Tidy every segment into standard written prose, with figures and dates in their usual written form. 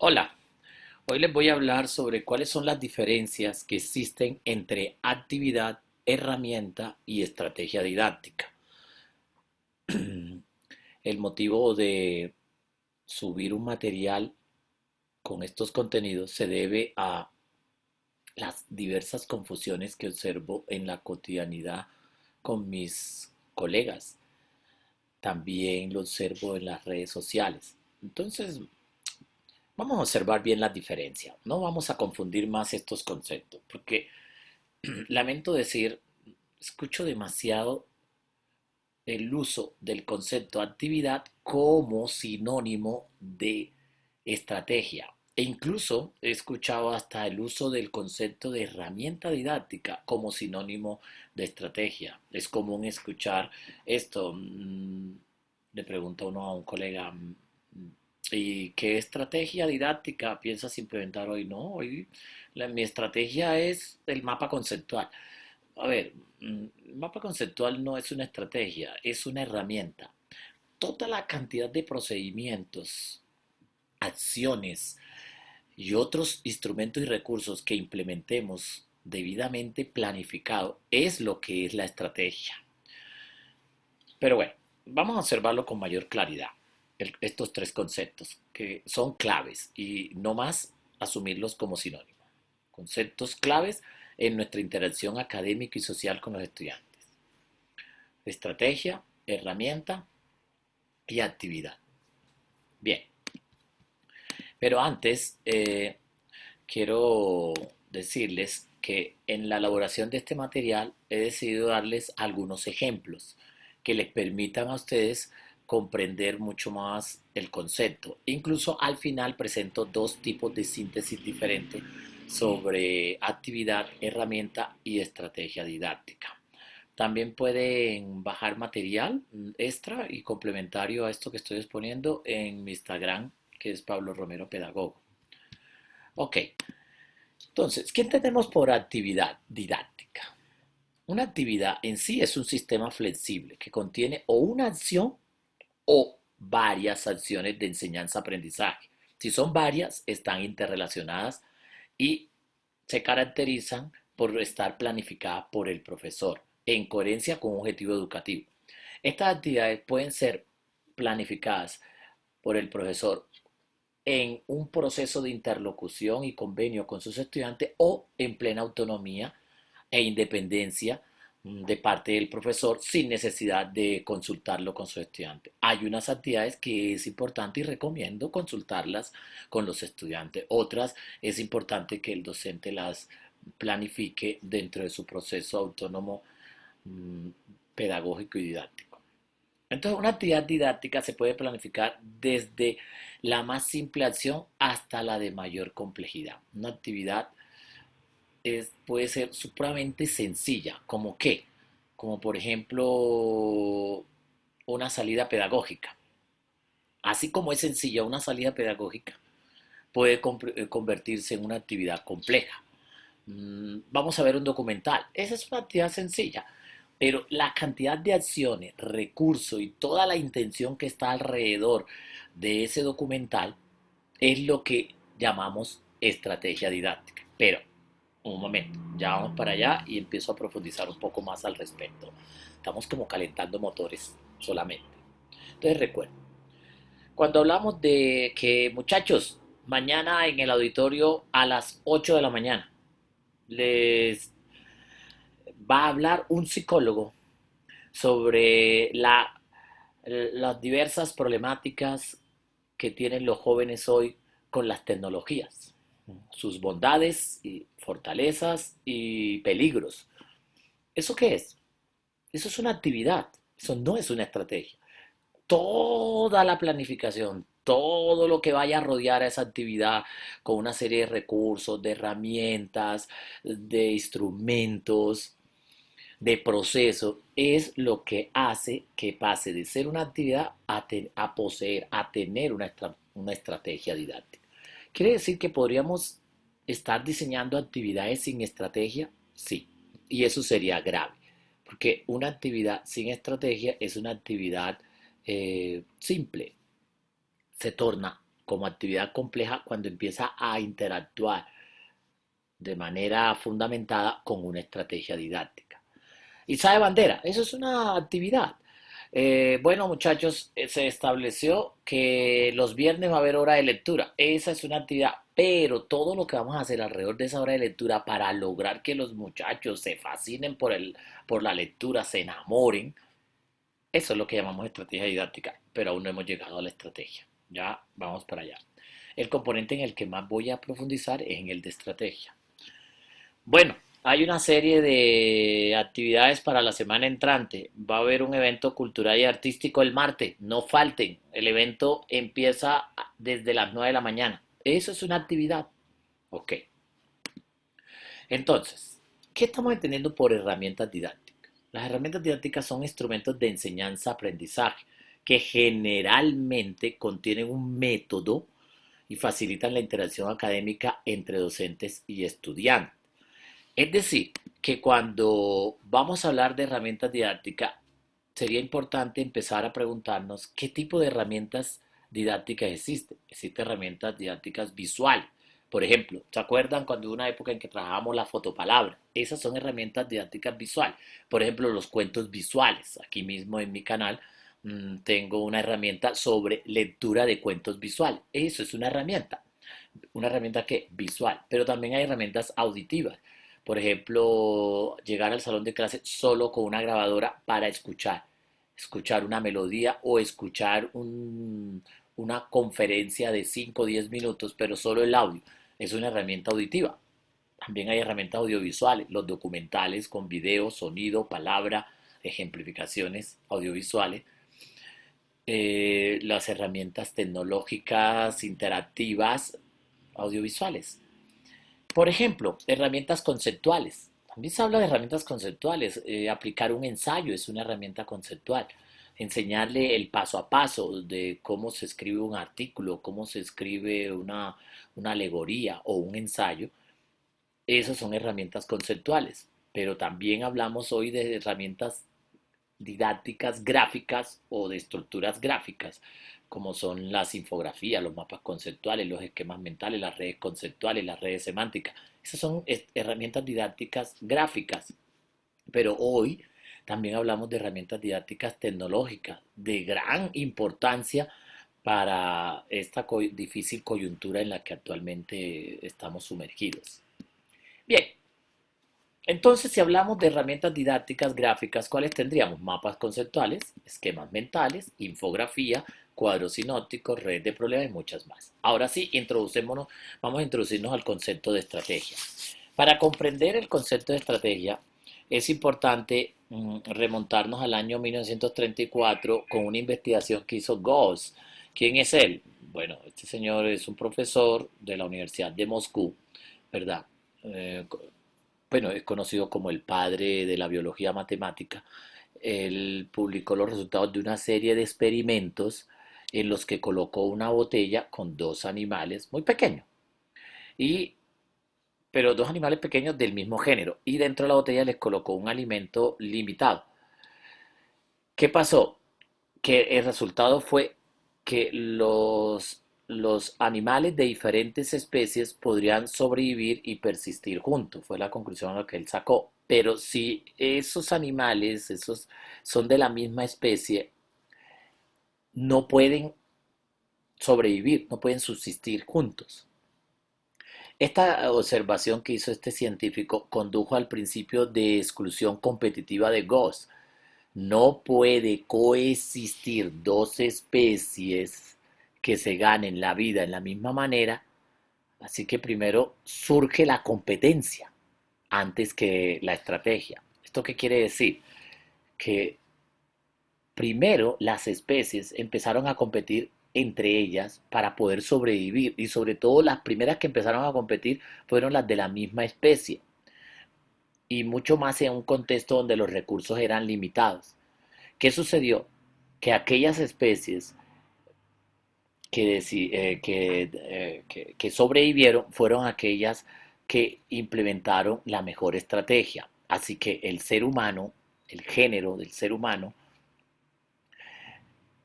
Hola, hoy les voy a hablar sobre cuáles son las diferencias que existen entre actividad, herramienta y estrategia didáctica. El motivo de subir un material con estos contenidos se debe a las diversas confusiones que observo en la cotidianidad con mis colegas. También lo observo en las redes sociales. Entonces, vamos a observar bien la diferencia. No vamos a confundir más estos conceptos, porque lamento decir, escucho demasiado el uso del concepto actividad como sinónimo de estrategia. E incluso he escuchado hasta el uso del concepto de herramienta didáctica como sinónimo de estrategia. Es común escuchar esto. Le pregunta uno a un colega, ¿y qué estrategia didáctica piensas implementar hoy? No, hoy mi estrategia es el mapa conceptual. A ver, el mapa conceptual no es una estrategia, es una herramienta. Toda la cantidad de procedimientos, acciones y otros instrumentos y recursos que implementemos debidamente planificado es lo que es la estrategia. Pero bueno, vamos a observarlo con mayor claridad. Estos tres conceptos que son claves y no más asumirlos como sinónimos. Conceptos claves en nuestra interacción académica y social con los estudiantes. Estrategia, herramienta y actividad. Bien, pero antes quiero decirles que en la elaboración de este material he decidido darles algunos ejemplos que les permitan a ustedes comprender mucho más el concepto. Incluso al final presento dos tipos de síntesis diferentes sobre actividad, herramienta y estrategia didáctica. También pueden bajar material extra y complementario a esto que estoy exponiendo en mi Instagram, que es Pablo Romero Pedagogo. Ok, entonces, ¿qué entendemos por actividad didáctica? Una actividad en sí es un sistema flexible que contiene o una acción o varias acciones de enseñanza-aprendizaje. Si son varias, están interrelacionadas y se caracterizan por estar planificadas por el profesor en coherencia con un objetivo educativo. Estas actividades pueden ser planificadas por el profesor en un proceso de interlocución y convenio con sus estudiantes o en plena autonomía e independencia de parte del profesor sin necesidad de consultarlo con sus estudiantes. Hay unas actividades que es importante y recomiendo consultarlas con los estudiantes. Otras es importante que el docente las planifique dentro de su proceso autónomo mmm, pedagógico y didáctico. Entonces, una actividad didáctica se puede planificar desde la más simple acción hasta la de mayor complejidad. Una actividad puede ser supremamente sencilla, como qué, como por ejemplo una salida pedagógica. Así como es sencilla una salida pedagógica, puede convertirse en una actividad compleja. Vamos a ver un documental. Esa es una actividad sencilla, pero la cantidad de acciones, recursos y toda la intención que está alrededor de ese documental es lo que llamamos estrategia didáctica. Pero, un momento, ya vamos para allá y empiezo a profundizar un poco más al respecto. Estamos como calentando motores solamente. Entonces recuerden, cuando hablamos de que muchachos, mañana en el auditorio a las 8 de la mañana les va a hablar un psicólogo sobre las diversas problemáticas que tienen los jóvenes hoy con las tecnologías, sus bondades y fortalezas y peligros. ¿Eso qué es? Eso es una actividad, eso no es una estrategia. Toda la planificación, todo lo que vaya a rodear a esa actividad con una serie de recursos, de herramientas, de instrumentos, de proceso, es lo que hace que pase de ser una actividad a poseer, a tener una estrategia didáctica. ¿Quiere decir que podríamos estar diseñando actividades sin estrategia? Sí, y eso sería grave, porque una actividad sin estrategia es una actividad simple, se torna como actividad compleja cuando empieza a interactuar de manera fundamentada con una estrategia didáctica. Izada de bandera, eso es una actividad. Bueno, muchachos, se estableció que los viernes va a haber hora de lectura. Esa es una actividad, pero todo lo que vamos a hacer alrededor de esa hora de lectura para lograr que los muchachos se fascinen por la lectura, se enamoren, eso es lo que llamamos estrategia didáctica, pero aún no hemos llegado a la estrategia. Ya vamos para allá. El componente en el que más voy a profundizar es en el de estrategia. Bueno, hay una serie de actividades para la semana entrante. Va a haber un evento cultural y artístico el martes. No falten. El evento empieza desde las 9 de la mañana. Eso es una actividad. Ok. Entonces, ¿qué estamos entendiendo por herramientas didácticas? Las herramientas didácticas son instrumentos de enseñanza-aprendizaje que generalmente contienen un método y facilitan la interacción académica entre docentes y estudiantes. Es decir, que cuando vamos a hablar de herramientas didácticas, sería importante empezar a preguntarnos qué tipo de herramientas didácticas existen. Existen herramientas didácticas visuales. Por ejemplo, ¿se acuerdan cuando hubo una época en que trabajábamos la fotopalabra? Esas son herramientas didácticas visuales. Por ejemplo, los cuentos visuales. Aquí mismo en mi canal tengo una herramienta sobre lectura de cuentos visuales. Eso es una herramienta que visual, pero también hay herramientas auditivas. Por ejemplo, llegar al salón de clase solo con una grabadora para escuchar una melodía o escuchar una conferencia de 5 o 10 minutos, pero solo el audio. Es una herramienta auditiva. También hay herramientas audiovisuales, los documentales con video, sonido, palabra, ejemplificaciones audiovisuales, las herramientas tecnológicas interactivas audiovisuales. Por ejemplo, herramientas conceptuales. También se habla de herramientas conceptuales. Aplicar un ensayo es una herramienta conceptual. Enseñarle el paso a paso de cómo se escribe un artículo, cómo se escribe una alegoría o un ensayo. Esas son herramientas conceptuales. Pero también hablamos hoy de herramientas didácticas gráficas o de estructuras gráficas, como son las infografías, los mapas conceptuales, los esquemas mentales, las redes conceptuales, las redes semánticas. Esas son herramientas didácticas gráficas, pero hoy también hablamos de herramientas didácticas tecnológicas de gran importancia para esta difícil coyuntura en la que actualmente estamos sumergidos. Bien, entonces, si hablamos de herramientas didácticas gráficas, ¿cuáles tendríamos? Mapas conceptuales, esquemas mentales, infografía, cuadros sinópticos, red de problemas y muchas más. Ahora sí, vamos a introducirnos al concepto de estrategia. Para comprender el concepto de estrategia, es importante remontarnos al año 1934 con una investigación que hizo Gauss. ¿Quién es él? Bueno, este señor es un profesor de la Universidad de Moscú, ¿verdad? Eh, bueno, es conocido como el padre de la biología matemática. Él publicó los resultados de una serie de experimentos en los que colocó una botella con dos animales muy pequeños, y, pero dos animales pequeños del mismo género, y dentro de la botella les colocó un alimento limitado. ¿Qué pasó? Que el resultado fue que los animales de diferentes especies podrían sobrevivir y persistir juntos. Fue la conclusión a la que él sacó. Pero si esos animales, esos son de la misma especie, no pueden sobrevivir, no pueden subsistir juntos. Esta observación que hizo este científico condujo al principio de exclusión competitiva de Gauss. No puede coexistir dos especies que se ganen la vida en la misma manera, así que primero surge la competencia antes que la estrategia. ¿Esto qué quiere decir? Que primero las especies empezaron a competir entre ellas para poder sobrevivir, y sobre todo las primeras que empezaron a competir fueron las de la misma especie, y mucho más en un contexto donde los recursos eran limitados. ¿Qué sucedió? Que aquellas especies que sobrevivieron fueron aquellas que implementaron la mejor estrategia. Así que el ser humano, el género del ser humano,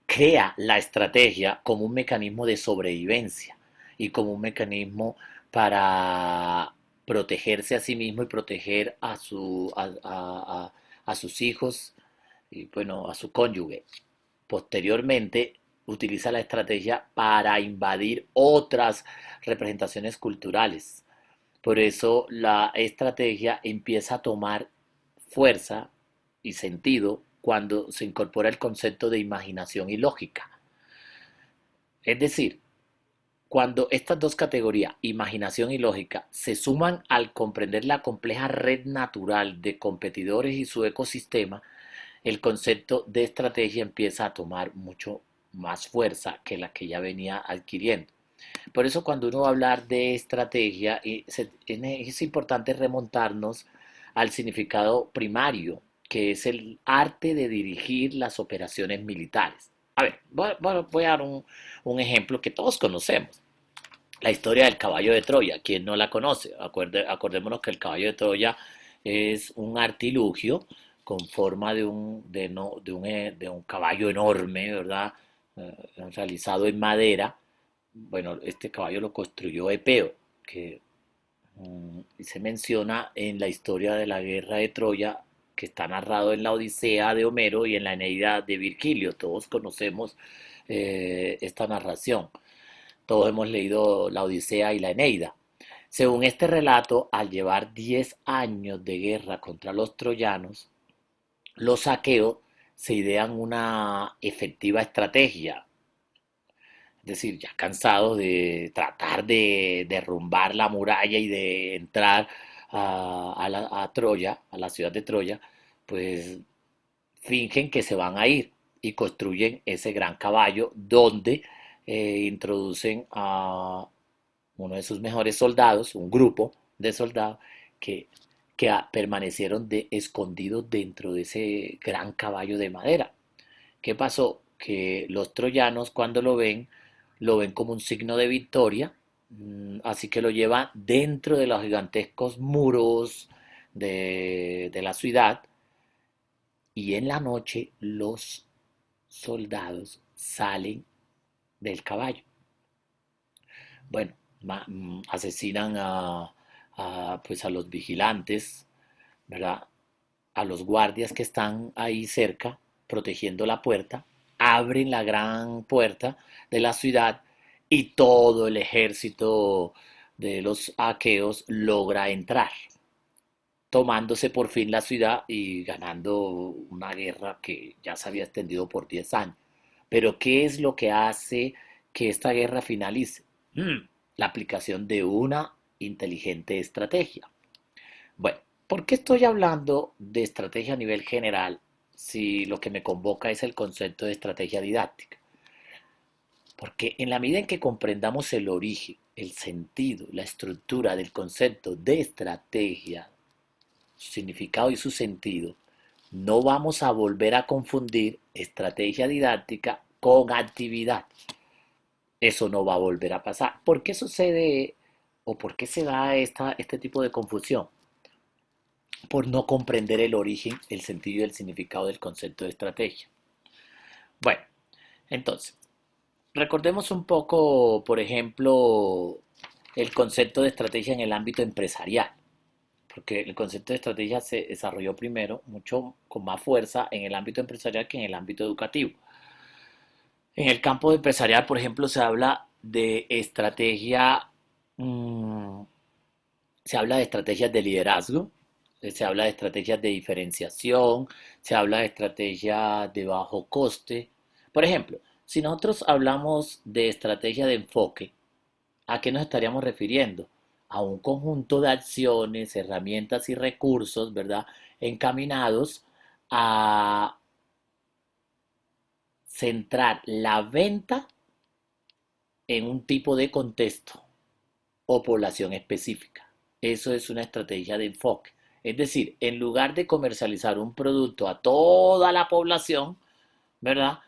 crea la estrategia como un mecanismo de sobrevivencia y como un mecanismo para protegerse a sí mismo y proteger a sus hijos y bueno, a su cónyuge. Posteriormente utiliza la estrategia para invadir otras representaciones culturales. Por eso la estrategia empieza a tomar fuerza y sentido cuando se incorpora el concepto de imaginación y lógica. Es decir, cuando estas dos categorías, imaginación y lógica, se suman al comprender la compleja red natural de competidores y su ecosistema, el concepto de estrategia empieza a tomar mucho más fuerza que la que ya venía adquiriendo. Por eso cuando uno va a hablar de estrategia, es importante remontarnos al significado primario, que es el arte de dirigir las operaciones militares. A ver, voy a dar un ejemplo que todos conocemos. La historia del caballo de Troya, quien no la conoce, acordémonos que el caballo de Troya es un artilugio con forma de un caballo enorme, ¿verdad? Realizado en madera. Bueno, este caballo lo construyó Epeo, que se menciona en la historia de la guerra de Troya, que está narrado en la Odisea de Homero y en la Eneida de Virgilio. Todos conocemos esta narración. Todos hemos leído la Odisea y la Eneida. Según este relato, al llevar 10 años de guerra contra los troyanos, los aqueos se idean una efectiva estrategia. Es decir, ya cansados de tratar de derrumbar la muralla y de entrar a Troya, a la ciudad de Troya, pues fingen que se van a ir y construyen ese gran caballo donde introducen a uno de sus mejores soldados, un grupo de soldados que, permanecieron escondidos dentro de ese gran caballo de madera. ¿Qué pasó? Que los troyanos cuando lo ven como un signo de victoria, así que lo llevan dentro de los gigantescos muros de la ciudad y en la noche los soldados salen del caballo. Bueno, asesinan pues a los vigilantes, ¿verdad? A los guardias que están ahí cerca protegiendo la puerta, abren la gran puerta de la ciudad y todo el ejército de los aqueos logra entrar, tomándose por fin la ciudad y ganando una guerra que ya se había extendido por 10 años. Pero ¿qué es lo que hace que esta guerra finalice? La aplicación de una inteligente estrategia. Bueno, ¿por qué estoy hablando de estrategia a nivel general si lo que me convoca es el concepto de estrategia didáctica? Porque en la medida en que comprendamos el origen, el sentido, la estructura del concepto de estrategia, su significado y su sentido, no vamos a volver a confundir estrategia didáctica con actividad. Eso no va a volver a pasar. ¿Por qué sucede o por qué se da este tipo de confusión? Por no comprender el origen, el sentido y el significado del concepto de estrategia. Bueno, entonces, recordemos un poco, por ejemplo, el concepto de estrategia en el ámbito empresarial, porque el concepto de estrategia se desarrolló primero mucho con más fuerza en el ámbito empresarial que en el ámbito educativo. En el campo empresarial, por ejemplo, se habla de estrategia, mmm, se habla de estrategias de liderazgo, se habla de estrategias de diferenciación, se habla de estrategias de bajo coste. Por ejemplo, si nosotros hablamos de estrategia de enfoque, ¿a qué nos estaríamos refiriendo? A un conjunto de acciones, herramientas y recursos, ¿verdad? Encaminados a centrar la venta en un tipo de contexto o población específica. Eso es una estrategia de enfoque. Es decir, en lugar de comercializar un producto a toda la población, ¿verdad?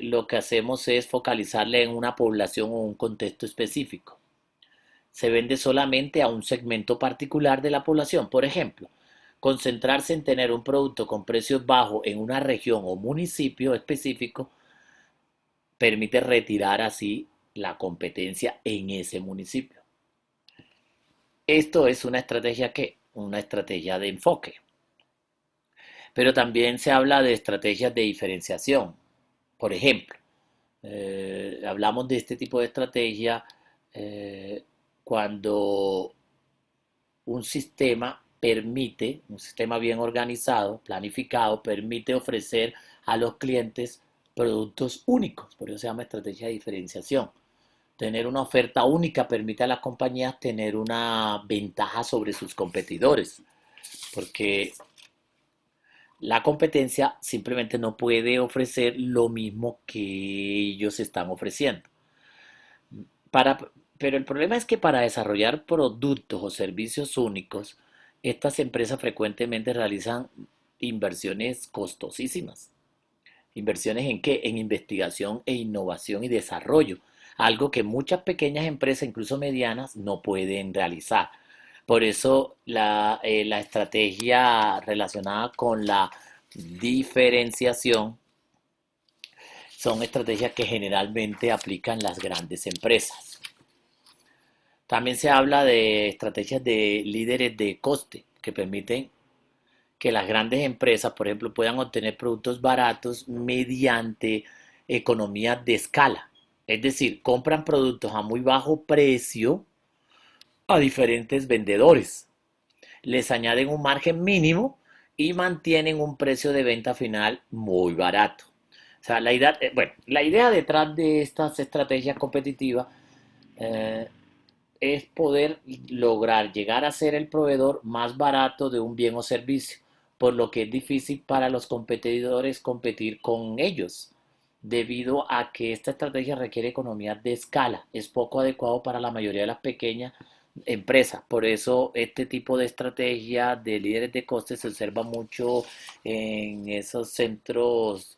Lo que hacemos es focalizarle en una población o un contexto específico. Se vende solamente a un segmento particular de la población. Por ejemplo, concentrarse en tener un producto con precios bajos en una región o municipio específico permite retirar así la competencia en ese municipio. Esto es una estrategia que, una estrategia de enfoque. Pero también se habla de estrategias de diferenciación. Por ejemplo, hablamos de este tipo de estrategia eh, cuando un sistema bien organizado, planificado, permite ofrecer a los clientes productos únicos. Por eso se llama estrategia de diferenciación. Tener una oferta única permite a las compañías tener una ventaja sobre sus competidores, porque la competencia simplemente no puede ofrecer lo mismo que ellos están ofreciendo. Para, pero el problema es que para desarrollar productos o servicios únicos, estas empresas frecuentemente realizan inversiones costosísimas. ¿Inversiones en qué? En investigación e innovación y desarrollo, algo que muchas pequeñas empresas, incluso medianas, no pueden realizar. Por eso la estrategia relacionada con la diferenciación son estrategias que generalmente aplican las grandes empresas. También se habla de estrategias de líderes de coste que permiten que las grandes empresas, por ejemplo, puedan obtener productos baratos mediante economías de escala. Es decir, compran productos a muy bajo precio a diferentes vendedores. Les añaden un margen mínimo y mantienen un precio de venta final muy barato. O sea, la idea detrás de estas estrategias competitivas eh, es poder lograr llegar a ser el proveedor más barato de un bien o servicio, por lo que es difícil para los competidores competir con ellos, debido a que esta estrategia requiere economías de escala, es poco adecuado para la mayoría de las pequeñas empresas. Por eso este tipo de estrategia de líderes de costes se observa mucho en esos centros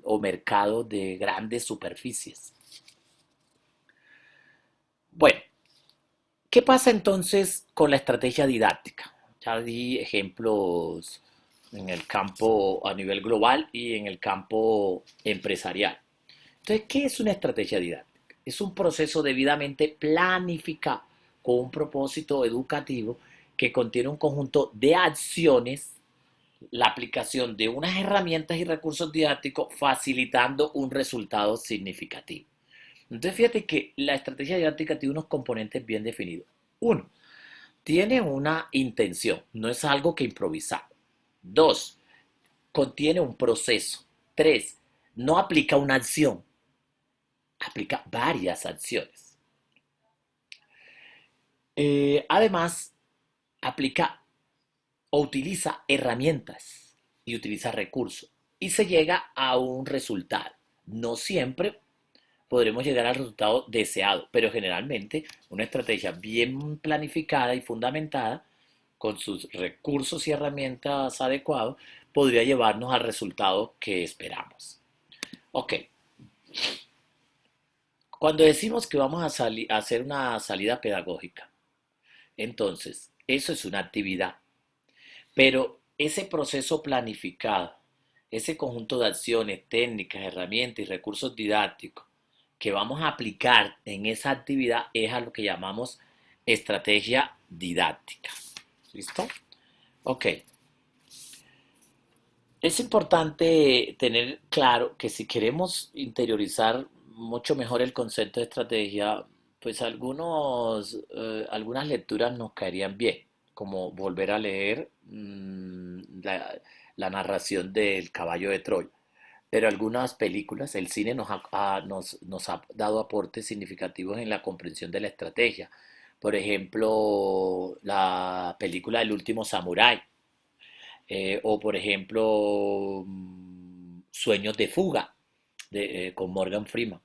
o mercados de grandes superficies. Bueno, ¿qué pasa entonces con la estrategia didáctica? Ya di ejemplos en el campo a nivel global y en el campo empresarial. Entonces, ¿qué es una estrategia didáctica? Es un proceso debidamente planificado con un propósito educativo que contiene un conjunto de acciones, la aplicación de unas herramientas y recursos didácticos facilitando un resultado significativo. Entonces, fíjate que la estrategia didáctica tiene unos componentes bien definidos. Uno, tiene una intención, no es algo que improvisar. Dos, contiene un proceso. Tres, no aplica una acción, aplica varias acciones. Además, aplica o utiliza herramientas y utiliza recursos y se llega a un resultado. No siempre podremos llegar al resultado deseado, pero generalmente una estrategia bien planificada y fundamentada con sus recursos y herramientas adecuados podría llevarnos al resultado que esperamos. Ok, cuando decimos que vamos a hacer una salida pedagógica, entonces eso es una actividad, pero ese proceso planificado, ese conjunto de acciones, técnicas, herramientas y recursos didácticos que vamos a aplicar en esa actividad es a lo que llamamos estrategia didáctica. ¿Listo? Ok. Es importante tener claro que si queremos interiorizar mucho mejor el concepto de estrategia, pues algunas lecturas nos caerían bien, como volver a leer la narración del Caballo de Troya. Pero algunas películas, el cine nos ha dado aportes significativos en la comprensión de la estrategia. Por ejemplo, la película El último samurái, o por ejemplo, Sueños de fuga con Morgan Freeman.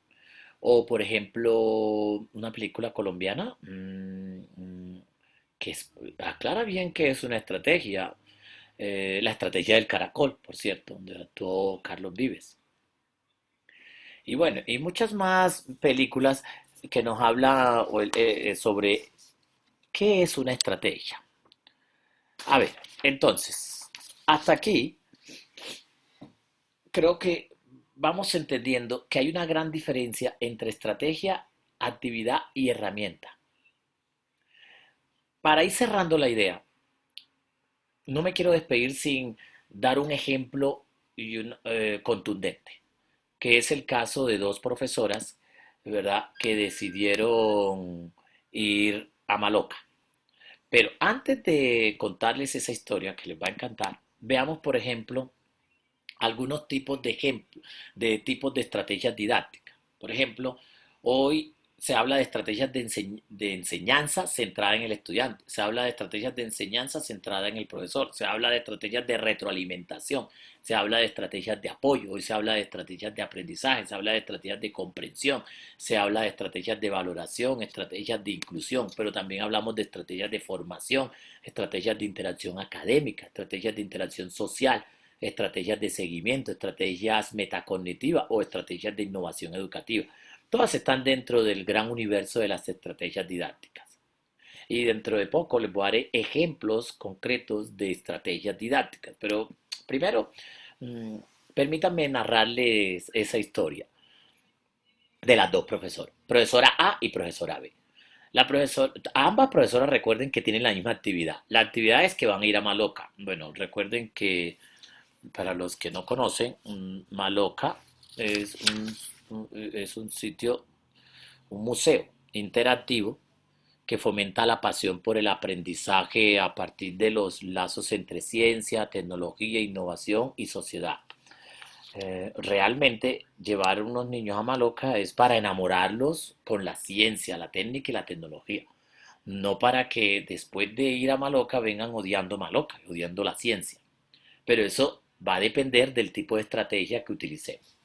O por ejemplo, una película colombiana que aclara bien que es una estrategia. La estrategia del caracol, por cierto, donde actuó Carlos Vives. Y bueno, y muchas más películas que nos habla sobre qué es una estrategia. A ver, entonces, hasta aquí creo que vamos entendiendo que hay una gran diferencia entre estrategia, actividad y herramienta. Para ir cerrando la idea, no me quiero despedir sin dar un ejemplo contundente, que es el caso de dos profesoras, ¿verdad?, que decidieron ir a Maloca. Pero antes de contarles esa historia que les va a encantar, veamos, por ejemplo, algunos de tipos de estrategias didácticas. Por ejemplo, hoy se habla de estrategias de enseñanza centrada en el estudiante, se habla de estrategias de enseñanza centrada en el profesor, se habla de estrategias de retroalimentación, se habla de estrategias de apoyo, hoy se habla de estrategias de aprendizaje, se habla de estrategias de comprensión, se habla de estrategias de valoración, estrategias de inclusión, pero también hablamos de estrategias de formación, estrategias de interacción académica, estrategias de interacción social, estrategias de seguimiento, estrategias metacognitivas o estrategias de innovación educativa. Todas están dentro del gran universo de las estrategias didácticas. Y dentro de poco les voy a dar ejemplos concretos de estrategias didácticas. Pero primero, mmm, permítanme narrarles esa historia de las dos profesoras, profesora A y profesora B. Ambas profesoras recuerden que tienen la misma actividad. La actividad es que van a ir a Maloca. Bueno, recuerden que para los que no conocen, Maloca es es un sitio, un museo interactivo que fomenta la pasión por el aprendizaje a partir de los lazos entre ciencia, tecnología, innovación y sociedad. Realmente llevar a unos niños a Maloca es para enamorarlos con la ciencia, la técnica y la tecnología. No para que después de ir a Maloca vengan odiando Maloca, odiando la ciencia. Pero eso va a depender del tipo de estrategia que utilicemos.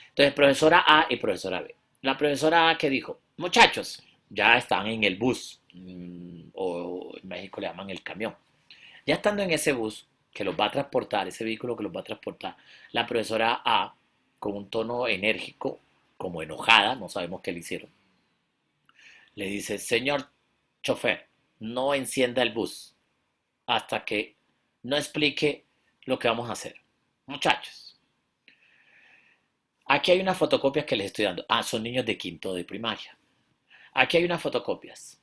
Entonces, profesora A y profesora B. La profesora A que dijo, muchachos, ya están en el bus, o en México le llaman el camión. Ya estando en ese bus que los va a transportar, ese vehículo que los va a transportar, la profesora A, con un tono enérgico, como enojada, no sabemos qué le hicieron, le dice, señor chofer, no encienda el bus hasta que no explique lo que vamos a hacer. Muchachos, aquí hay unas fotocopias que les estoy dando. Ah, son niños de quinto de primaria. Aquí hay unas fotocopias.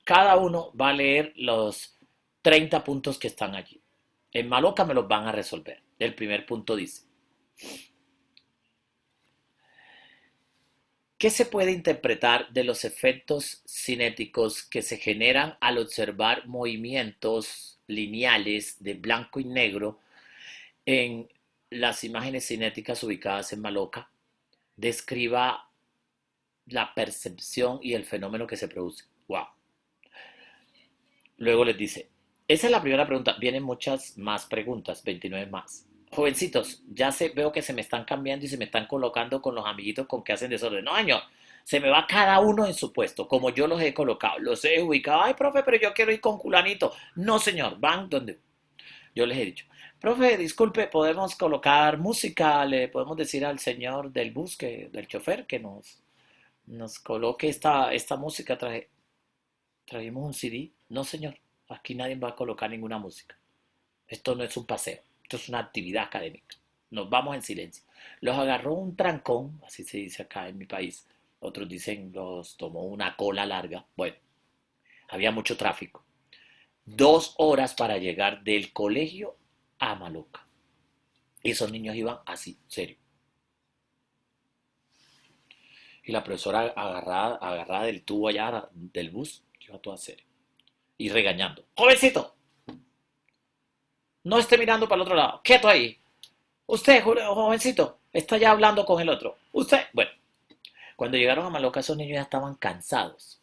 Cada uno va a leer los 30 puntos que están allí. En Maloca me los van a resolver. El primer punto dice, ¿qué se puede interpretar de los efectos cinéticos que se generan al observar movimientos lineales de blanco y negro en las imágenes cinéticas ubicadas en Maloca? Describa la percepción y el fenómeno que se produce. Wow. Luego les dice, esa es la primera pregunta. Vienen muchas más preguntas, 29 más. Jovencitos, veo que se me están cambiando y se me están colocando con los amiguitos con que hacen desorden. No, señor, se me va cada uno en su puesto, como yo los he colocado, los he ubicado. Ay, profe, pero yo quiero ir con culanito. No, señor, van donde yo les he dicho. Profe, disculpe, podemos colocar música, le podemos decir al señor del bus, del chofer, que nos coloque esta música. Trajimos un CD. No, señor, aquí nadie va a colocar ninguna música. Esto no es un paseo, esto es una actividad académica. Nos vamos en silencio. Los agarró un trancón, así se dice acá en mi país. Otros dicen los tomó una cola larga. Bueno, había mucho tráfico. 2 horas para llegar del colegio a Maloca. Y esos niños iban así, serio. Y la profesora agarrada del tubo allá del bus, iba toda seria. Y regañando. ¡Jovencito! No esté mirando para el otro lado. ¡Quieto ahí! Usted, jovencito, está ya hablando con el otro. Usted. Bueno, cuando llegaron a Maloca, esos niños ya estaban cansados,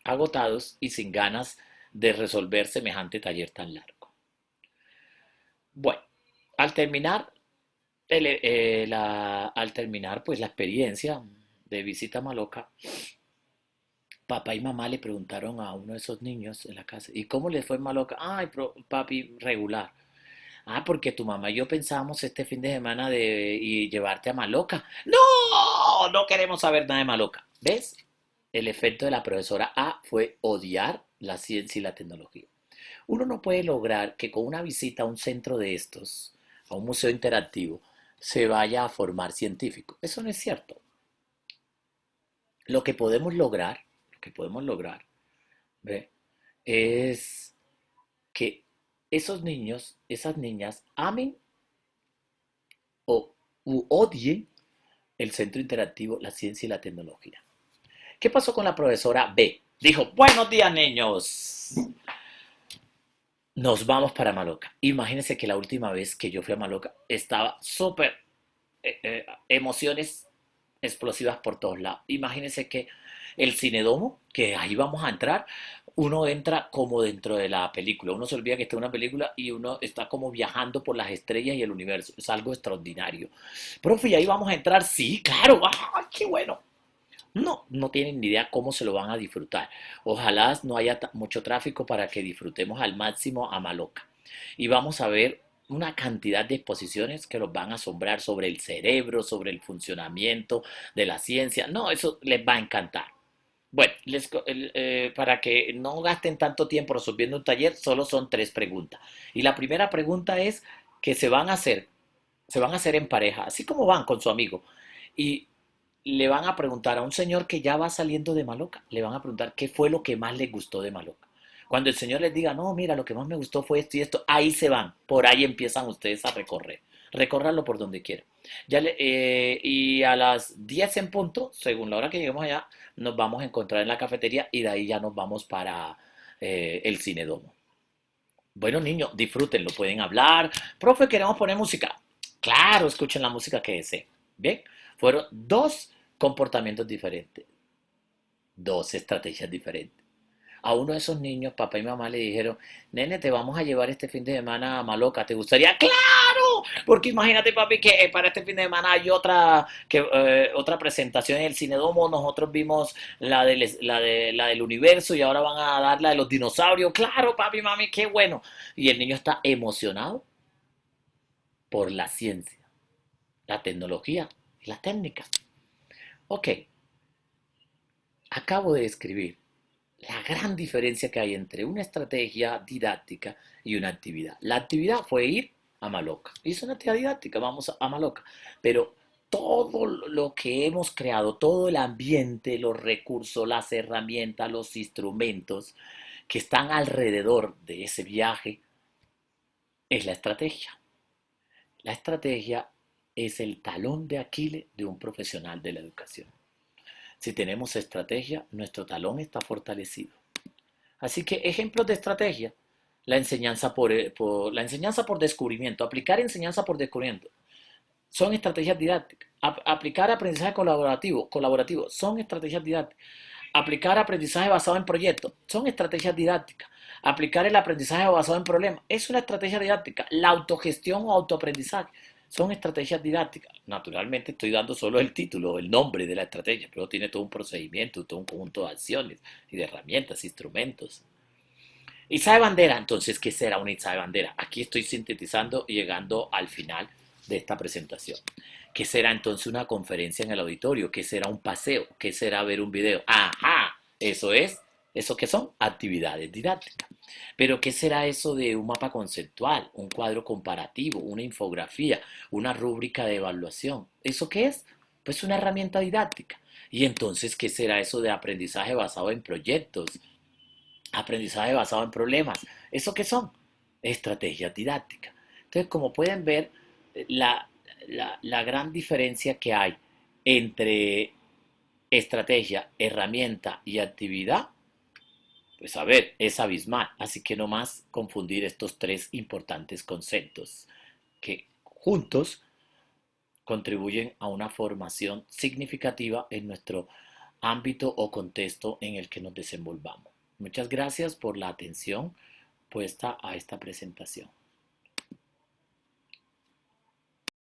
agotados y sin ganas de resolver semejante taller tan largo. Bueno, al terminar, al terminar pues la experiencia de visita a Maloca, papá y mamá le preguntaron a uno de esos niños en la casa, ¿y cómo le fue en Maloca? Ay, papi, regular. Ah, porque tu mamá y yo pensábamos este fin de semana de y llevarte a Maloca. No, no queremos saber nada de Maloca. ¿Ves? El efecto de la profesora A fue odiar la ciencia y la tecnología. Uno no puede lograr que con una visita a un centro de estos, a un museo interactivo, se vaya a formar científico. Eso no es cierto. Lo que podemos lograr, lo que podemos lograr, ¿ve? Es que esos niños, esas niñas amen o odien el centro interactivo, la ciencia y la tecnología. ¿Qué pasó con la profesora B? Dijo, buenos días niños, nos vamos para Maloca. Imagínense que la última vez que yo fui a Maloca estaba súper emociones explosivas por todos lados. Imagínense que el cinedomo, que ahí vamos a entrar, uno entra como dentro de la película. Uno se olvida que está en una película y uno está como viajando por las estrellas y el universo. Es algo extraordinario. Profe, ¿y ahí vamos a entrar? Sí, claro. ¡Ah, qué bueno! No, no tienen ni idea cómo se lo van a disfrutar. Ojalá no haya mucho tráfico para que disfrutemos al máximo a Maloca. Y vamos a ver una cantidad de exposiciones que los van a asombrar sobre el cerebro, sobre el funcionamiento de la ciencia. No, eso les va a encantar. Bueno, para que no gasten tanto tiempo resolviendo un taller, solo son 3 preguntas. Y la primera pregunta es que se van a hacer en pareja, así como van con su amigo. Y le van a preguntar a un señor que ya va saliendo de Maloca, le van a preguntar qué fue lo que más le gustó de Maloca. Cuando el señor les diga, no, mira, lo que más me gustó fue esto y esto, ahí se van, por ahí empiezan ustedes a recorrer. Recórranlo por donde quieran. Y a las 10 en punto, según la hora que lleguemos allá, nos vamos a encontrar en la cafetería y de ahí ya nos vamos para el Cinedomo. Bueno, niños, disfrútenlo, pueden hablar. Profe, queremos poner música. Claro, escuchen la música que deseen. Bien, fueron 2 comportamientos diferentes, 2 estrategias diferentes. A uno de esos niños, papá y mamá le dijeron, nene, te vamos a llevar este fin de semana a Maloca, ¿te gustaría? ¡Claro! Porque imagínate, papi, que para este fin de semana hay otra presentación en el Cinedomo. Nosotros vimos la del universo y ahora van a dar la de los dinosaurios. ¡Claro, papi, mami, qué bueno! Y el niño está emocionado por la ciencia, la tecnología y la técnica. Ok, acabo de describir la gran diferencia que hay entre una estrategia didáctica y una actividad. La actividad fue ir a Maloca. Hizo una actividad didáctica, vamos a Maloca. Pero todo lo que hemos creado, todo el ambiente, los recursos, las herramientas, los instrumentos que están alrededor de ese viaje, es la estrategia. La estrategia es el talón de Aquiles de un profesional de la educación. Si tenemos estrategia, nuestro talón está fortalecido. Así que ejemplos de estrategia, la enseñanza por descubrimiento, aplicar enseñanza por descubrimiento, son estrategias didácticas. Aplicar aprendizaje colaborativo, son estrategias didácticas. Aplicar aprendizaje basado en proyectos, son estrategias didácticas. Aplicar el aprendizaje basado en problemas, es una estrategia didáctica. La autogestión o autoaprendizaje, son estrategias didácticas. Naturalmente estoy dando solo el título, el nombre de la estrategia, pero tiene todo un procedimiento, todo un conjunto de acciones y de herramientas, instrumentos. Izae Bandera, entonces, ¿qué será una Izae Bandera? Aquí estoy sintetizando y llegando al final de esta presentación. ¿Qué será entonces una conferencia en el auditorio? ¿Qué será un paseo? ¿Qué será ver un video? ¡Ajá! ¿Eso qué son? Actividades didácticas. Pero ¿qué será eso de un mapa conceptual, un cuadro comparativo, una infografía, una rúbrica de evaluación? ¿Eso qué es? Pues una herramienta didáctica. Y entonces, ¿qué será eso de aprendizaje basado en proyectos? Aprendizaje basado en problemas. ¿Eso qué son? Estrategias didácticas. Entonces, como pueden ver, la, la gran diferencia que hay entre estrategia, herramienta y actividad, pues a ver, es abismal. Así que no más confundir estos 3 importantes conceptos que juntos contribuyen a una formación significativa en nuestro ámbito o contexto en el que nos desenvolvamos. Muchas gracias por la atención puesta a esta presentación.